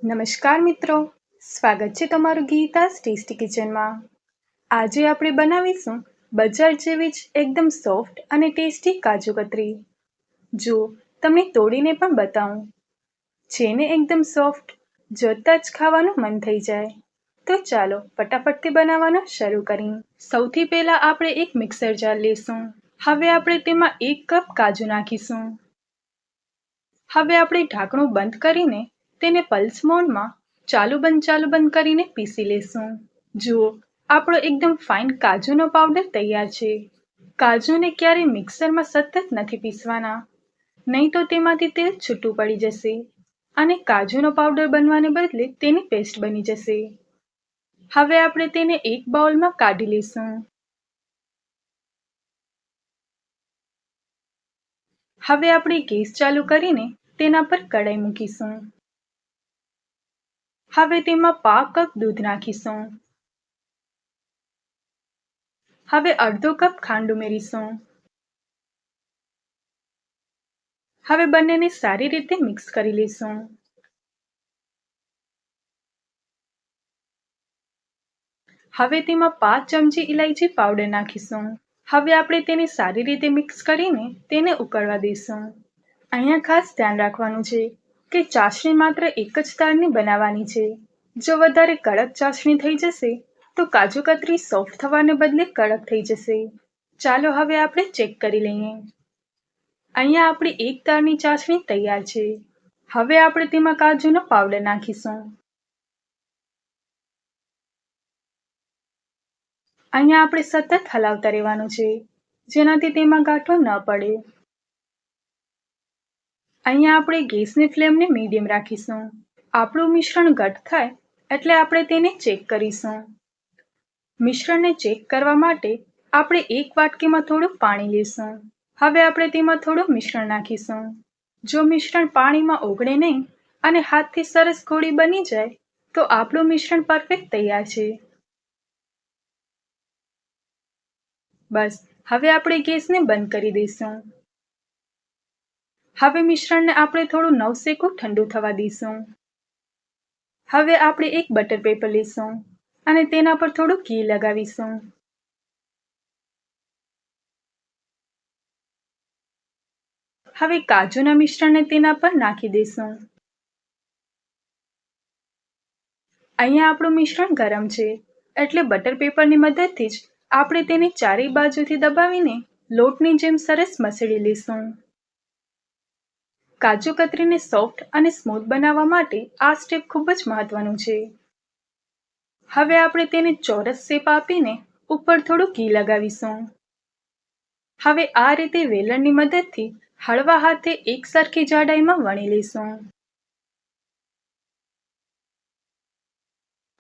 નમસ્કાર મિત્રો, સ્વાગત છે તમારું ગીતા's ટેસ્ટી કિચનમાં। આજે આપણે બનાવીશું બજાર જેવી જ એકદમ સોફ્ટ અને ટેસ્ટી કાજુ કતરી। જો તમને તોડીને પણ બતાવું, છે ને એકદમ સોફ્ટ, જોતા જ ખાવાનું મન થઈ જાય। તો ચાલો ફટાફટથી બનાવવાનું શરૂ કરીએ। સૌથી પહેલા આપણે એક મિક્સર જાર લેશું। હવે આપણે તેમાં 1 કપ કાજુ નાખીશું। હવે આપણે ઢાંકણું બંધ કરીને તેને પલ્સ મોડમાં ચાલુ બંધ કરીને પીસી લેશું। જુઓ, આપણો એકદમ ફાઇન કાજુનો પાવડર તૈયાર છે। કાજુને ક્યારેય મિક્સરમાં સતત નથી પીસવાના, નહીં તો તેમાંથી તેલ છૂટું પડી જશે અને કાજુનો પાવડર બનવાને બદલે તેની પેસ્ટ બની જશે। હવે આપણે તેને એક બાઉલમાં કાઢી લેશું। હવે આપણે ગેસ ચાલુ કરીને તેના પર કઢાઈ મૂકીશું। હવે તેમાં 1/2 કપ દૂધ નાખીશું। હવે અડધો કપ ખાંડ ઉમેરીશું। હવે બંનેને સારી રીતે મિક્સ કરી લેશું। હવે તેમાં 5 ચમચી ઇલાયચી પાવડર નાખીશું। હવે આપણે તેને સારી રીતે મિક્સ કરીને તેને ઉકળવા દઈશું। અહીંયા ખાસ ધ્યાન રાખવાનું છે કે ચાસણી માત્ર એક જ તારની બનાવવાની છે। જો વધારે કડક ચાસણી થઈ જશે તો કાજુ કતરી સોફ્ટ થવાને બદલે કડક થઈ જશે। ચાલો હવે આપણે ચેક કરી લઈએ। અહીંયા આપણી એક તારની ચાસણી તૈયાર છે। હવે આપણે તેમાં કાજુનો પાવડર નાખીશું। અહીંયા આપણે સતત હલાવતા રહેવાનું છે, જેનાથી તેમાં ગાંઠો ન પડે। અહીંયા આપણે ગેસની ફ્લેમને મીડિયમ રાખીશું। આપણું મિશ્રણ ઘટ્ટ થાય એટલે આપણે તેને ચેક કરીશું। મિશ્રણને ચેક કરવા માટે આપણે એક વાટકીમાં થોડું પાણી લેશું। હવે આપણે તેમાં થોડું મિશ્રણ નાખીશું। જો મિશ્રણ પાણીમાં ઓગળે નહીં અને હાથથી સરસ ગોળી બની જાય તો આપણું મિશ્રણ પરફેક્ટ તૈયાર છે। બસ, હવે આપણે ગેસને બંધ કરી દઈશું। હવે મિશ્રણને આપણે થોડું નવસેકું ઠંડુ થવા દઈશું। હવે આપણે એક બટર પેપર લઈશું અને તેના પર થોડું ઘી લગાવીશું। હવે કાજુના મિશ્રણને તેના પર નાખી દઈશું। અહીંયા આપણું મિશ્રણ ગરમ છે એટલે બટર પેપરની મદદથી જ આપણે તેને ચારેય બાજુથી દબાવીને લોટની જેમ સરસ મસળી લઈશું। કાજુ કતરીને સોફ્ટ અને સ્મૂથ બનાવવા માટે આ સ્ટેપ ખૂબ જ મહત્વનું છે। હવે આપણે તેને ચોરસ શેપ આપીને ઉપર થોડું ઘી લગાવીશું। હવે આ રીતે વેલણની મદદથી હળવા હાથે એકસરખી જાડાઈમાં વણી લઈશું।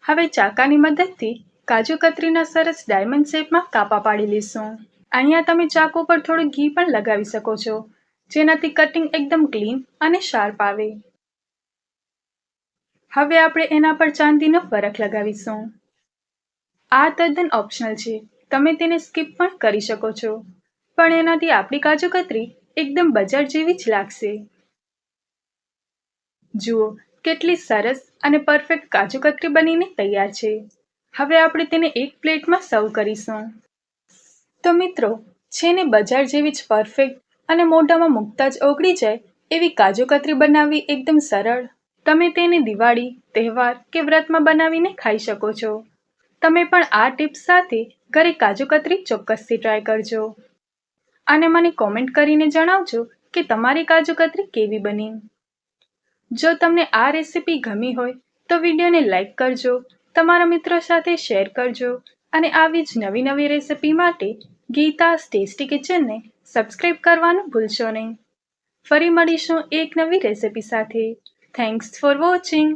હવે ચાકાની મદદથી કાજુ કતરીના સરસ ડાયમંડ શેપમાં કાપા પાડી લઈશું। અહીંયા તમે ચાકુ પર થોડું ઘી પણ લગાવી શકો છો, જેનાથી કટિંગ એકદમ ક્લીન અને શાર્પ આવે। હવે આપણે એના પર ચાંદીનો ફરક લગાવીશું। આ તદ્દન ઓપ્શનલ છે, તમે તેને સ્કીપ પણ કરી શકો છો, પણ એનાથી આપણી કાજુ કતરી એકદમ બજાર જેવી જ લાગશે। જુઓ, કેટલી સરસ અને પરફેક્ટ કાજુ કતરી બનીને તૈયાર છે। હવે આપણે તેને એક પ્લેટમાં સર્વ કરીશું। તો મિત્રો, છે ને બજાર જેવી જ પરફેક્ટ અને મોઢામાં મૂકતા જ ઓગળી જાય એવી કાજુ કતરી બનાવવી એકદમ સરળ। તમે તેને દિવાળી, તહેવાર કે વ્રતમાં બનાવીને ખાઈ શકો છો। તમે પણ આ ટિપ્સ સાથે ઘરે કાજુ કતરી ચોક્કસથી ટ્રાય કરજો અને મને કોમેન્ટ કરીને જણાવજો કે તમારી કાજુ કતરી કેવી બની। જો તમને આ રેસીપી ગમી હોય તો વિડીયોને લાઈક કરજો, તમારા મિત્રો સાથે શેર કરજો અને આવી જ નવી રેસીપી માટે ગીતા's ટેસ્ટી કિચનને સબસ્ક્રાઇબ કરવાનું ભૂલશો નહીં। ફરી મળીશું એક નવી રેસીપી સાથે। Thanks for watching.